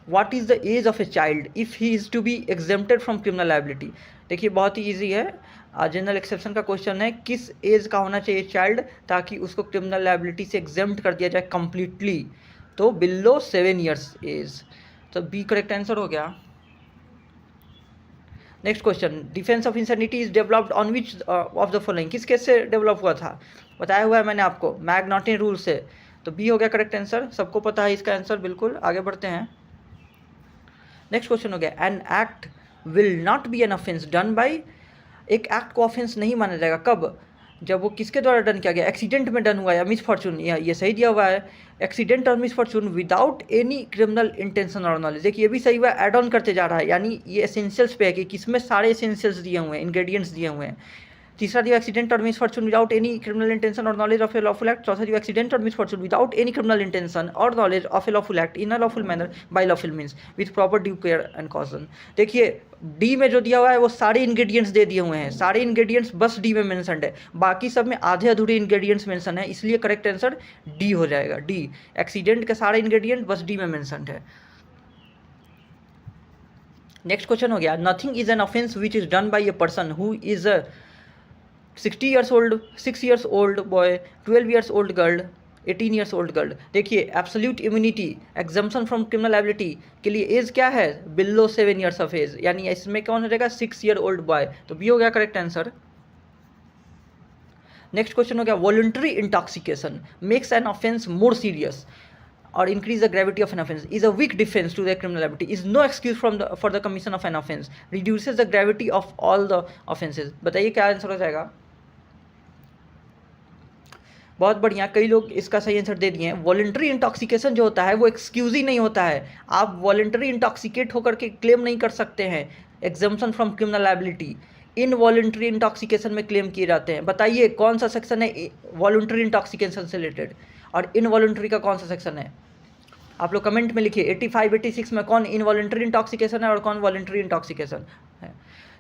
S1: what is the age of a child if he is to be exempted from criminal liability. देखिए बहुत ही ईजी है, जनरल एक्सेप्शन का क्वेश्चन है, किस एज का होना चाहिए चाइल्ड ताकि उसको क्रिमिनल लायबिलिटी से एग्जेम्प्ट कर दिया जाए कम्प्लीटली? तो बिलो 7 years एज, तो बी करेक्ट आंसर हो गया। Next question defence of insanity is developed on which of the following, किस केस से डेवलप हुआ था? बताया हुआ है मैंने आपको, मैग्नॉटिन रूल से, तो बी हो गया करेक्ट आंसर। सबको पता है इसका आंसर, बिल्कुल। आगे बढ़ते हैं। नेक्स्ट क्वेश्चन हो गया an act will not be an offence done by, एक एक्ट को ऑफेंस नहीं माना जाएगा कब? जब वो किसके द्वारा डन किया गया? एक्सीडेंट में डन हुआ या मिसफॉर्चून, या ये सही दिया हुआ है, एक्सीडेंट और misfortune without any criminal intention और नॉलेज। देखिए ये भी सही हुआ, एड ऑन करते जा रहा है, यानी ये एसेंशियल्स पे है कि किसमें सारे एसेंशियल्स दिए हुए हैं, इंग्रेडिएंट्स दिए हुए हैं। तीसरा दिया एक्सीडेंट और misfortune without any criminal intention और knowledge of a lawful act. चौथा दिया एक्सीडेंट और misfortune without any criminal intention और knowledge of a lawful act in a lawful manner by lawful means with proper due care and caution. देखिए D में जो दिया हुआ है वो सारे इंग्रेडिएंट्स दे दिए हुए हैं, सारे इंग्रेडिएंट्स बस डी में मेंशन्ड है, बाकी सब में आधे अधूरे इंग्रेडिएंट्स मेंशन है, इसलिए करेक्ट आंसर डी हो जाएगा, डी। एक्सीडेंट के सारे इंग्रेडिएंट बस डी में मेंशन्ड है। नेक्स्ट क्वेश्चन हो गया nothing is an offence which is done bye a person who is a 60 years old, 6 years old boy, 12 years old girl, 18 years old girl। देखिए absolute immunity exemption from criminal liability के लिए as क्या है? Below 7 years of as, यानी इसमें कौन हो जाएगा? 6 year old बॉय, तो बी हो गया करेक्ट आंसर। नेक्स्ट क्वेश्चन हो गया voluntary intoxication makes an offence more serious or increase the gravity of an offense, is a weak defense to the criminal liability, is no excuse for the commission of an offense, reduces the gravity of all the offenses। बताइए क्या answer हो जाएगा। बहुत बढ़िया, कई लोग इसका सही आंसर दे दिए हैं। वॉलंटरी इंटॉक्सिकेशन जो होता है वो एक्सक्यूज ही नहीं होता है। आप वॉलंटरी इंटॉक्सिकेट होकर के क्लेम नहीं कर सकते हैं exemption from criminal liability. Involuntary intoxication में क्लेम किए जाते हैं। बताइए कौन सा सेक्शन है वॉलंटरी इंटॉक्सिकेशन से रिलेटेड और इनवॉलंटरी का कौन सा सेक्शन है। आप लोग कमेंट में लिखिए 85 86 में कौन इनवॉलंटरी इंटॉक्सिकेशन है और कौन वॉलंटरी इंटॉक्सिकेशन है।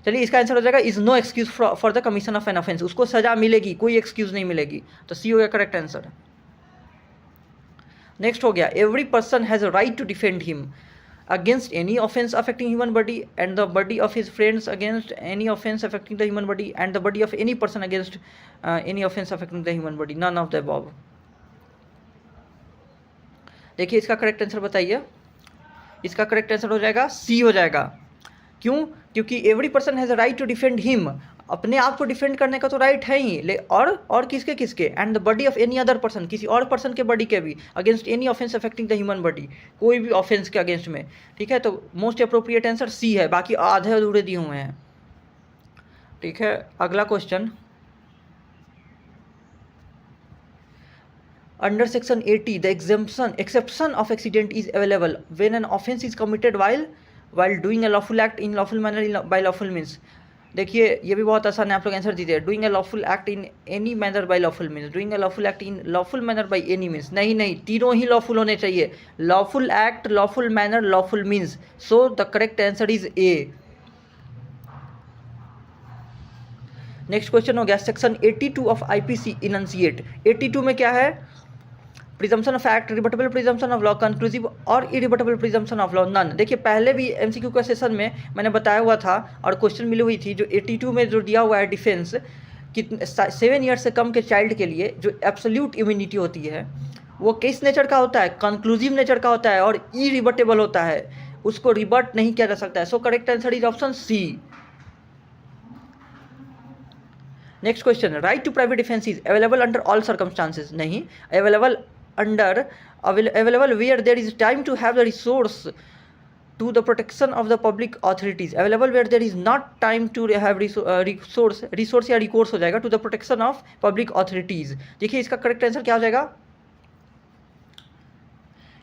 S1: चलिए इसका आंसर हो जाएगा is no excuse for the commission of an offence. उसको सजा मिलेगी, कोई एक्सक्यूज नहीं मिलेगी। तो सी हो गया करेक्ट आंसर। नेक्स्ट हो गया every person has a right to defend him against any offense affecting human body and the body of his friends against any offense affecting the human body and the body of any person against any offense affecting the human body, none of the above। देखिए इसका correct answer बताइए। इसका correct answer हो जाएगा सी हो जाएगा। क्यों? क्योंकि every person has a right to defend him, अपने आप को डिफेंड करने का तो राइट है ही, और किसके किसके and the body of any other person, किसी और पर्सन के बॉडी के भी, against any offence affecting the human body, कोई भी ऑफेंस के अगेंस्ट में। ठीक है, तो मोस्ट अप्रोप्रिएट आंसर सी है, बाकी आधे अधूरे दिए हुए हैं। ठीक है, अगला question under section 80 the exception of accident is available when an offence is committed while doing a lawful act in lawful manner by lawful means। देखिए ये भी बहुत आसान है, आप लोग आंसर दीजिए। Doing a lawful act in any manner by lawful means, doing a lawful act in lawful manner by any means. नहीं, तीनों ही लॉफुल होने चाहिए, lawful act, lawful manner, lawful means. So the correct answer is A. Next question हो गया section 82 of IPC इनंसिएट। 82 में क्या है? Presumption of act, rebuttable presumption of law, conclusive और इरिबटेबल प्रिजम्पशन ऑफ लॉ, नन। देखिए पहले भी एमसीक्यू का सेशन में मैंने बताया हुआ था और क्वेश्चन मिली हुई थी, जो 82 में जो दिया हुआ है डिफेंस कि 7 ईयर से कम के चाइल्ड के लिए जो एब्सोल्यूट इम्यूनिटी होती है वो किस नेचर का होता है? कंक्लूसिव नेचर का होता है और इरिबटेबल होता है, उसको रिबट नहीं किया जा सकता है। So correct answer is option C. Next question right to private defence is available under all circumstances. नहीं, available where there is time to have the resource to the protection of the public authorities, available where there is not time to have resource या recourse हो जाएगा to the protection of public authorities। देखिए इसका correct answer क्या हो जाएगा?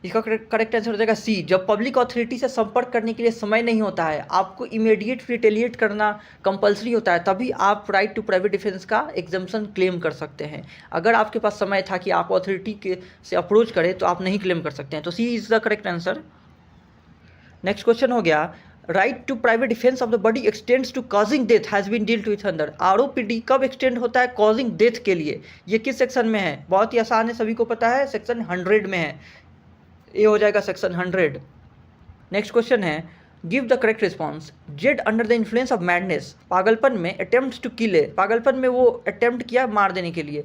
S1: इसका correct answer हो जाएगा सी। जब पब्लिक अथॉरिटी से संपर्क करने के लिए समय नहीं होता है, आपको इमीडिएट रिटेलिएट करना कंपलसरी होता है, तभी आप राइट टू प्राइवेट डिफेंस का एग्जम्पशन क्लेम कर सकते हैं। अगर आपके पास समय था कि आप अथॉरिटी के से अप्रोच करें तो आप नहीं क्लेम कर सकते हैं। तो C is the correct answer. Next question हो गया right to private defence of the body extends to causing death has been dealt with under. ROPD कब एक्सटेंड होता है? कॉजिंग डेथ के लिए। ये किस सेक्शन में है? बहुत ही आसान है, सभी को पता है, सेक्शन 100 में है। ये हो जाएगा सेक्शन 100। नेक्स्ट क्वेश्चन है give the correct response. Z under the influence of madness, पागलपन में अटेम्प्ट टू किल, पागलपन में वो अटेम्प्ट किया मार देने के लिए।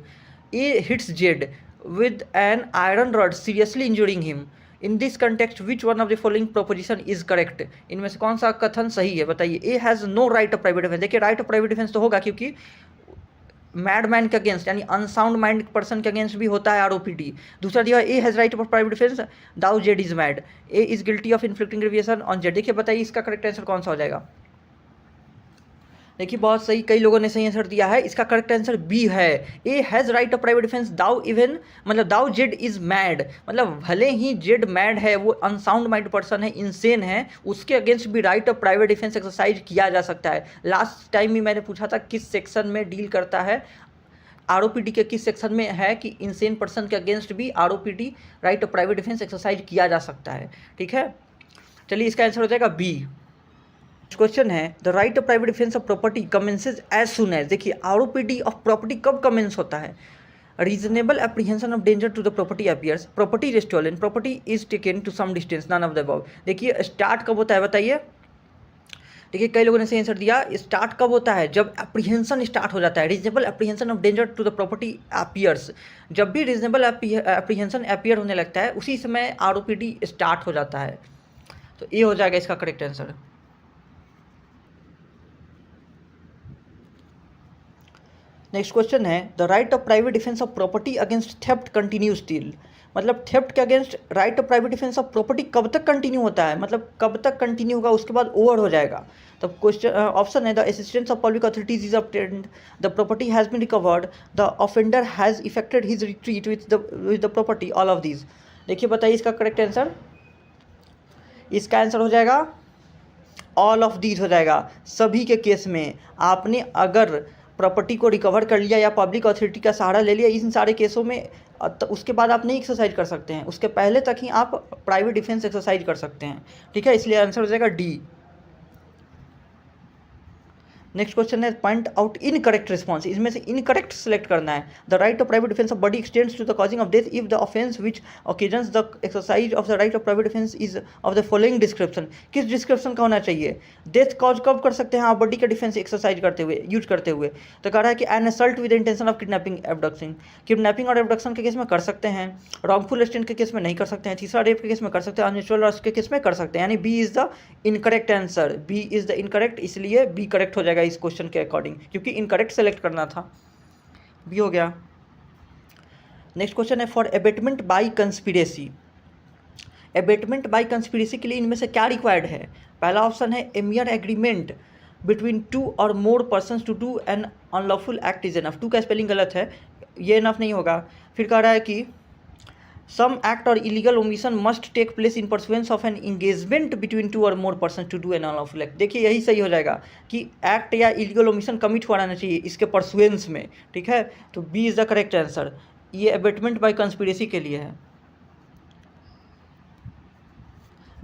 S1: A hits Z with an iron rod seriously injuring him. In this context which one of the following proposition is correct. इनमें से कौन सा कथन सही है? बताइए। A has no right of private defence. देखिए राइट ऑफ प्राइवेट डिफेंस तो होगा क्योंकि मैड मैन के अगेंस्ट यानी अनसाउंड माइंड पर्सन के अगेंस्ट भी होता है आरओपीडी। दूसरा दिया A has right of private defence thou Z is mad, A is guilty of inflicting aggravation on Z. देखिए बताइए इसका करेक्ट आंसर कौन सा हो जाएगा? देखिए बहुत सही, कई लोगों ने सही आंसर दिया है। इसका करेक्ट आंसर बी है। A has right of private defence though even, मतलब दाउ जेड इज मैड, मतलब भले ही जेड मैड है, वो अनसाउंड माइंड पर्सन है, इनसेन है, उसके अगेंस्ट भी right of private defence exercise किया जा सकता है। लास्ट टाइम भी मैंने पूछा था किस सेक्शन में डील करता है, आरओपीडी के किस सेक्शन में है कि इनसेन पर्सन के अगेंस्ट भी ROPD right of private defence exercise किया जा सकता है। ठीक है, चलिए इसका आंसर हो जाएगा बी। क्वेश्चन है the right of private defence of property commences as soon as. देखिए आरओपीडी ऑफ प्रॉपर्टी कब कमेंस होता है? Reasonable apprehension of danger to the property appears, property is stolen, property is taken to some distance, none of the above. देखिए start कब होता है बताइए? देखिए कई लोगों ने सही आंसर दिया, स्टार्ट कब होता है? जब एप्रीहेंशन स्टार्ट हो जाता है, reasonable apprehension of danger to the property appears. जब भी रीजनेबल एप्रीहेंशन अपीयर होने लगता है उसी समय आरओपीडी स्टार्ट हो जाता है। तो ये हो जाएगा इसका करेक्ट आंसर। नेक्स्ट क्वेश्चन है the right of private defence of property against theft continue still, मतलब थेफ्ट के against right of private defence of property कब तक कंटिन्यू होता है, मतलब कब तक कंटिन्यू होगा उसके बाद ओवर हो जाएगा। तो क्वेश्चन ऑप्शन है the assistance of public authorities is obtained, the property has been recovered, the offender has effected his retreat with the property, all of these. देखिए बताइए इसका करेक्ट आंसर, इसका आंसर हो जाएगा ऑल ऑफ दीज हो जाएगा। सभी के केस में आपने अगर प्रॉपर्टी को रिकवर कर लिया या पब्लिक अथॉरिटी का सहारा ले लिया, इन सारे केसों में तो उसके बाद आप नहीं एक्सरसाइज कर सकते हैं, उसके पहले तक ही आप प्राइवेट डिफेंस एक्सरसाइज कर सकते हैं। ठीक है, इसलिए आंसर हो जाएगा डी। नेक्स्ट क्वेश्चन है पॉइंट आउट इनकरेक्ट रिस्पॉन्स, इसमें से इनकरेक्ट सेलेक्ट करना है। The right of private defence of body extends to the causing of death if the offence which occasions the exercise of the right of private defence is of the following description. किस description का होना चाहिए? Death cause कब कर सकते हैं आप body का डिफेंस एक्सरसाइज करते हुए, यूज करते हुए? तो कह रहा है कि an assault with intention of kidnapping abduction, kidnapping और एबडक्शन के केस में कर सकते हैं, रॉन्गफुल स्टैंड के केस में नहीं कर सकते हैं, तीसरा रेप के केस में कर सकते हैं, अननेचुरल के केस में कर सकते हैं। यानी B is the incorrect answer, B is the incorrect, इसलिए बी करेक्ट हो जाएगा इस क्वेश्चन के अकॉर्डिंग, क्योंकि इनकरेक्ट सेलेक्ट करना था। बी हो गया। नेक्स्ट क्वेश्चन है for abetment by conspiracy, abetment by conspiracy के लिए इनमें से क्या रिक्वायर्ड है? पहला ऑप्शन है a mere agreement between two और more persons to do an unlawful act is enough. Two का स्पेलिंग गलत है, ये एनफ नहीं होगा। फिर कह रहा है कि सम एक्ट और illegal omission must take place in pursuance of an engagement between two और more person to do an unlawful act. देखिए यही सही हो जाएगा कि एक्ट या इलीगल ओमिशन कमिट हो रहना चाहिए इसके परसुएंस में। ठीक है, तो B is the correct answer, ये एबेटमेंट बाय कंस्पिरेसी के लिए है।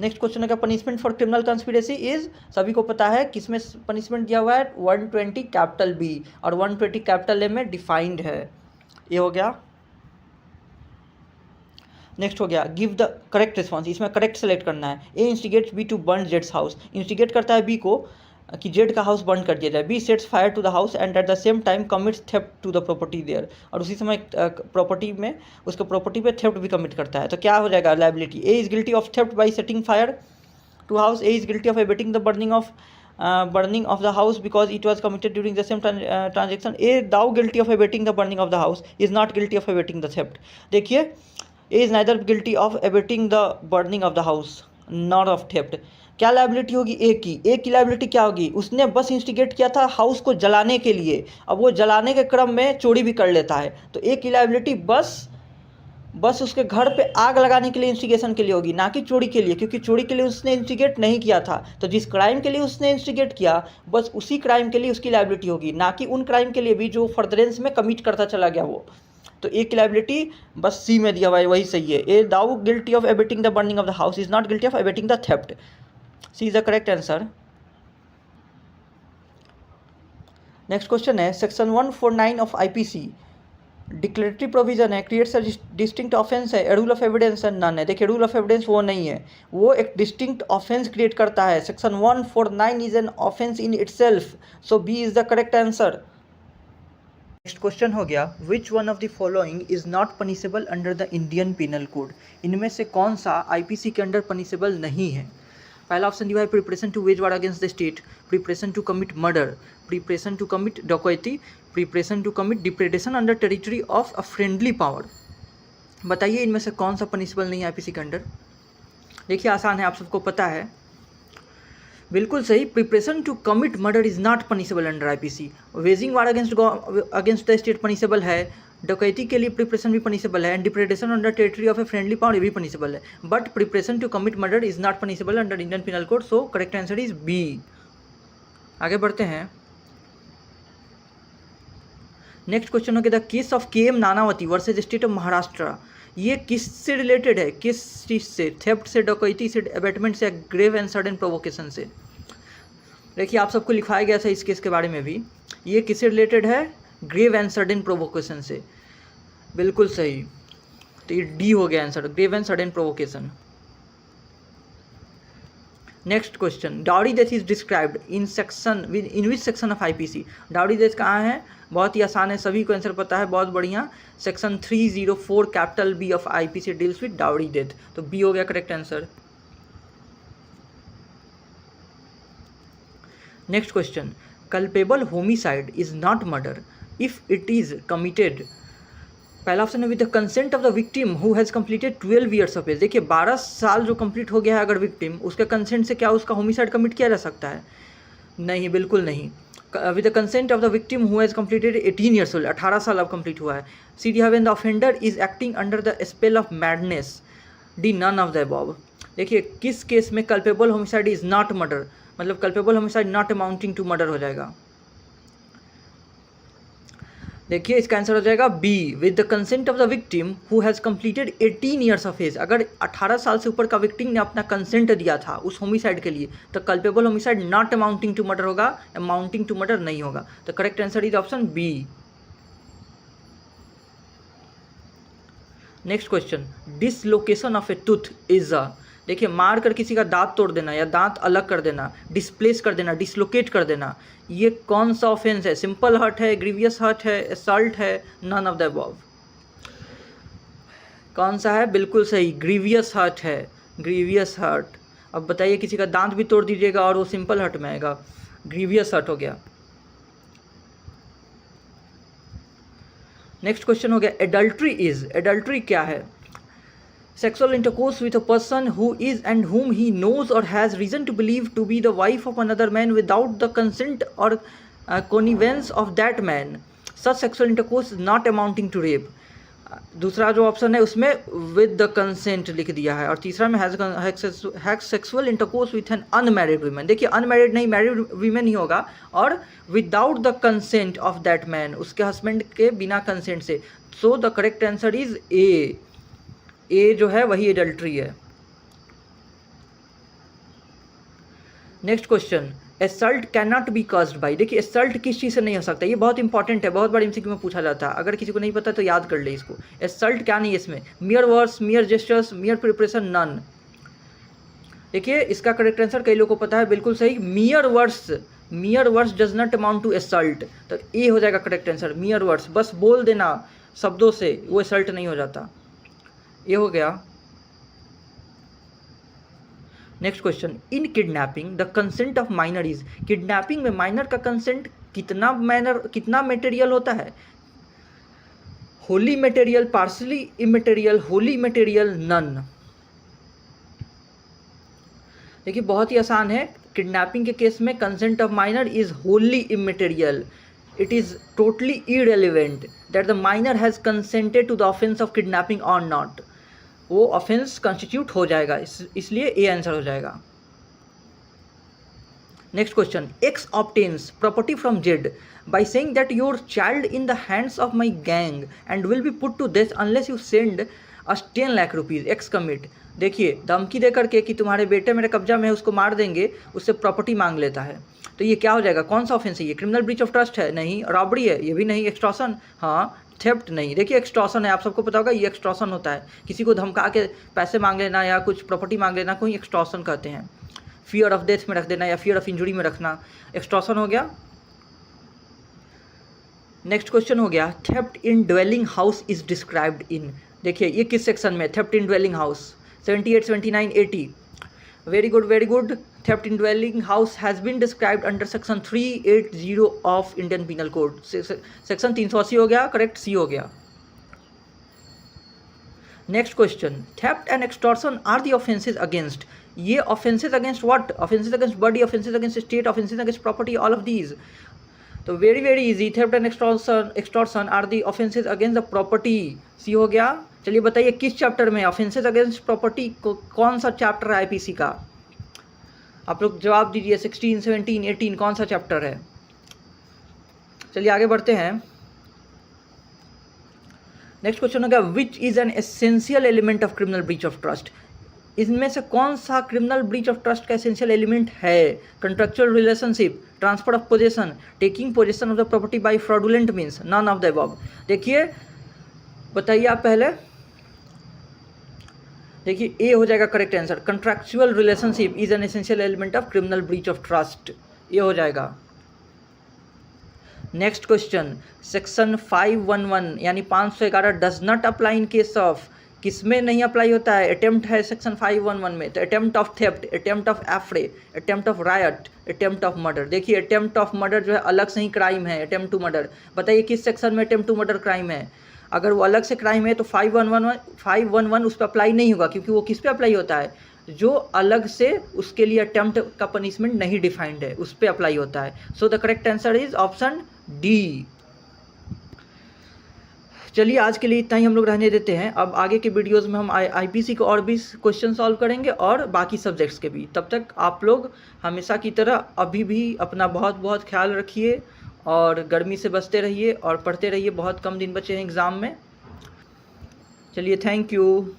S1: नेक्स्ट क्वेश्चन है punishment for criminal conspiracy is, सभी को पता है किसमें पनिशमेंट दिया हुआ है, 120 कैपिटल बी और 120 कैपिटल ए में डिफाइंड है। ये हो गया। नेक्स्ट हो गया गिव द करेक्ट रिस्पॉन्स, इसमें करेक्ट सेलेक्ट करना है। A instigates B to burn जेड्स हाउस, इंस्टिगेट करता है बी को कि जेड का हाउस बर्न कर दिया जाए। B sets fire to the house and at the same time commits theft to the property there, और उसी समय प्रॉपर्टी में उसके प्रॉपर्टी पे थेफ्ट भी कमिट करता है। तो क्या हो जाएगा liability? A is guilty of theft by setting fire to house, A is guilty of abetting the burning of the house because it was committed during the same transaction. A thou guilty of abetting the burning of the house is not guilty of abetting the theft. देखिए A is neither guilty of abetting the burning of the house nor of theft. क्या liability होगी ए की? ए की liability क्या होगी? उसने बस instigate किया था हाउस को जलाने के लिए, अब वो जलाने के क्रम में चोरी भी कर लेता है, तो ए की लायबिलिटी बस उसके घर पे आग लगाने के लिए इंस्टिगेशन के लिए होगी, ना कि चोरी के लिए, क्योंकि चोरी के लिए उसने इंस्टिगेट नहीं किया था। तो जिस क्राइम के लिए उसने इंस्टिगेट किया बस उसी क्राइम के लिए उसकी लायबिलिटी होगी, ना कि उन क्राइम के लिए भी जो फर्दरेंस में कमिट करता चला गया वो। तो ए की लायबिलिटी बस सी में दिया हुआ है, वही सही है। A though guilty of abetting the burning of the house is not guilty of abetting the theft, C is the correct answer. Next question है section 149 of IPC declaratory provision है, क्रिएट्स अ डिस्टिंक्ट ऑफेंस है, rule of evidence है, none है। देखिए rule of evidence वो नहीं है, वो एक डिस्टिंक्ट ऑफेंस क्रिएट करता है। Section 149 is an offence in itself, so B is the correct answer. Next question हो गया which one of the following is not punishable under the Indian penal Code, इनमें से कौन सा आईपीसी के under punishable नहीं है? पहला ऑप्शन दिया है preparation to wage war against the state, preparation to commit murder, preparation to commit dacoity, preparation to commit depredation under territory of a friendly power. बताइए इनमें से कौन सा पनिशेबल नहीं है आईपीसी के अंडर? देखिए आसान है, आप सबको पता है, बिल्कुल सही। Preparation to commit murder is not punishable under IPC. Waging war against the state punishable है, डकैती के लिए प्रिपरेशन भी पनिशेबल है, and depredation under territory of a friendly power ये भी पनिशेबल है, but preparation to commit murder is not punishable under Indian penal code, so correct answer is B. आगे बढ़ते हैं। नेक्स्ट क्वेश्चन हो गया the case of K M Nanavati versus state of Maharashtra, ये किस से रिलेटेड है? किस चीज़ से? थेफ्ट से, डकैती से, अबेटमेंट से, ग्रेव एंड सडन प्रोवोकेशन से? देखिए आप सबको लिखाया गया था इस केस के बारे में भी, ये किससे रिलेटेड है? ग्रेव एंड सडन प्रोवोकेशन से, बिल्कुल सही। तो ये डी हो गया answer, grave and sudden provocation. Next question dowry death is described in which section of IPC? Dowry death कहाँ है? बहुत ही आसान है, सभी को आंसर पता है, बहुत बढ़िया। Section 304 capital B of IPC deals with dowry death, तो बी हो गया correct answer. Next question culpable homicide is not murder, if it is committed, पहला ऑप्शन है with the consent of the victim who has completed 12 years of age. देखिए 12 साल जो complete हो गया है अगर विक्टिम, उसके कंसेंट से क्या उसका होमिसाइड कमिट किया जा सकता है? नहीं, बिल्कुल नहीं। With the consent of the victim who has completed 18 years old, 18 साल अब कंप्लीट हुआ है। C D when the offender is acting under the spell of madness, D none of the above. देखिए किस केस में culpable homicide is not murder, मतलब culpable homicide not amounting to murder हो जाएगा। देखिए इसका आंसर हो जाएगा B, with the consent of the victim who has completed 18 years of age. अगर 18 साल से ऊपर का विक्टिम ने अपना कंसेंट दिया था उस होमिसाइड के लिए तो culpable homicide not amounting to murder होगा, अमाउंटिंग टू मर्डर नहीं होगा। तो correct answer is option B. Next question, dislocation of a tooth is a. देखिए मार कर किसी का दांत तोड़ देना या दांत अलग कर देना, डिस्प्लेस कर देना, डिसलोकेट कर देना, ये कौन सा ऑफेंस है? सिंपल हर्ट है, ग्रीवियस हर्ट है, असल्ट है, नन ऑफ द अबव। कौन सा है? बिल्कुल सही, ग्रीवियस हर्ट है, ग्रीवियस हर्ट। अब बताइए किसी का दांत भी तोड़ दीजिएगा और वो सिंपल हर्ट में आएगा, ग्रीवियस हर्ट हो गया। नेक्स्ट क्वेश्चन हो गया एडल्ट्री इज। एडल्ट्री क्या है? Sexual intercourse with a person who is and whom he knows or has reason to believe to be the wife of another man without the consent or connivance of that man. Such sexual intercourse is not amounting to rape. दूसरा जो option है उसमें with the consent लिख दिया है और तीसरा में has sexual intercourse with an unmarried women. देखिए अनमैरिड नहीं, मैरिड वीमेन ही होगा, और without the consent of that man, उसके हस्बैंड के बिना कंसेंट से। So the correct answer is A. A जो है वही एडल्ट्री है। Next question, assault can not be caused by. देखिए एसल्ट किस चीज़ से नहीं हो सकता, ये बहुत इंपॉर्टेंट है, बहुत बार एमसीक्यू में पूछा जाता है, अगर किसी को नहीं पता तो याद कर ले इसको। एसल्ट क्या नहीं है इसमें? Mere words, mere gestures, mere preparation, none. देखिए इसका करेक्ट आंसर कई लोगों को पता है, बिल्कुल सही, mere words. Mere words does not amount to assault, तो ए हो जाएगा करेक्ट आंसर। मियर वर्ड्स, बस बोल देना शब्दों से, वो एसल्ट नहीं हो जाता। ये हो गया। Next question, in kidnapping the consent of minor is. Kidnapping में माइनर का कंसेंट कितना मटेरियल होता है? Wholly material, partially immaterial, wholly material, none. देखिए बहुत ही आसान है, किडनैपिंग के केस में consent of minor is wholly immaterial. It is totally irrelevant that the minor has consented to the offense of kidnapping or not. वो offence constitute हो जाएगा, इसलिए ए आंसर हो जाएगा। Next question, X obtains property from Z by saying that your child in the hands of my gang and will be put to death unless you send 10 lakh rupees. X commit. देखिए धमकी देकर के कि तुम्हारे बेटे मेरे कब्जा में है, उसको मार देंगे, उससे प्रॉपर्टी मांग लेता है, तो ये क्या हो जाएगा? कौन सा ऑफेंस है ये? क्रिमिनल ब्रीच ऑफ ट्रस्ट है? नहीं। रॉबरी है? ये भी नहीं। एक्सटॉर्शन? हाँ। थेफ्ट? नहीं। देखिए एक्सटॉर्शन है, आप सबको पता होगा, ये एक्सटॉर्शन होता है, किसी को धमका के पैसे मांग लेना या कुछ प्रॉपर्टी मांग लेना को ही एक्सटॉर्शन कहते हैं। फियर ऑफ डेथ में रख देना या फियर ऑफ इंजुरी में रखना एक्सटॉर्शन हो गया। नेक्स्ट क्वेश्चन हो गया, theft in dwelling house is described in. देखिए ये किस सेक्शन में? Theft in dwelling house 78, 79, 80। Very good, very good. Theft in dwelling house has been described under section 380 of Indian penal code. Section 380 हो गया, correct C हो गया। Next question, theft and extortion are the offences against. ये offences against what? Offences against body, offences against state, offences against property, all of these. तो very very easy, theft and extortion are the offences against the property, C हो गया। चलिए बताइए किस chapter में offences against property को, कौन सा चैप्टर है आईपीसी का? आप लोग जवाब दीजिए, 16, 17, 18 कौन सा चैप्टर है? चलिए आगे बढ़ते हैं। नेक्स्ट क्वेश्चन हो गया, which is an essential element of criminal breach of trust. इनमें से कौन सा क्रिमिनल ब्रीच ऑफ ट्रस्ट का एसेंशियल एलिमेंट है? Contractual relationship, transfer of possession, taking possession of the property by fraudulent means, none of the above. देखिए बताइए आप पहले। देखिए ए हो जाएगा correct answer, contractual relationship is an essential element of criminal breach of trust, ये हो जाएगा। नेक्स्ट क्वेश्चन, सेक्शन 511 यानी 511 does not apply in case of किस में नहीं अप्लाई होता है? अटेम्प्ट है सेक्शन 511 में, तो attempt of theft, attempt of affray, attempt of riot, attempt of murder. देखिए अटेम्प्ट ऑफ मर्डर जो है अलग से ही क्राइम है, अटेम्प्ट टू मर्डर। बताइए किस सेक्शन में अटेम्प्ट टू मर्डर क्राइम है? अगर वो अलग से क्राइम है तो 511 उस पर अप्लाई नहीं होगा, क्योंकि वो किस पे अप्लाई होता है? जो अलग से उसके लिए अटेम्प्ट का पनिशमेंट नहीं डिफाइंड है उस पर अप्लाई होता है। सो the correct answer is option D. चलिए आज के लिए इतना ही हम लोग रहने देते हैं। अब आगे के वीडियोस में हम आईपीसी को और भी क्वेश्चन सॉल्व करेंगे और बाकी सब्जेक्ट्स के भी। तब तक आप लोग हमेशा की तरह अभी भी अपना बहुत बहुत ख्याल रखिए और गर्मी से बचते रहिए और पढ़ते रहिए। बहुत कम दिन बचे हैं एग्ज़ाम में। चलिए थैंक यू।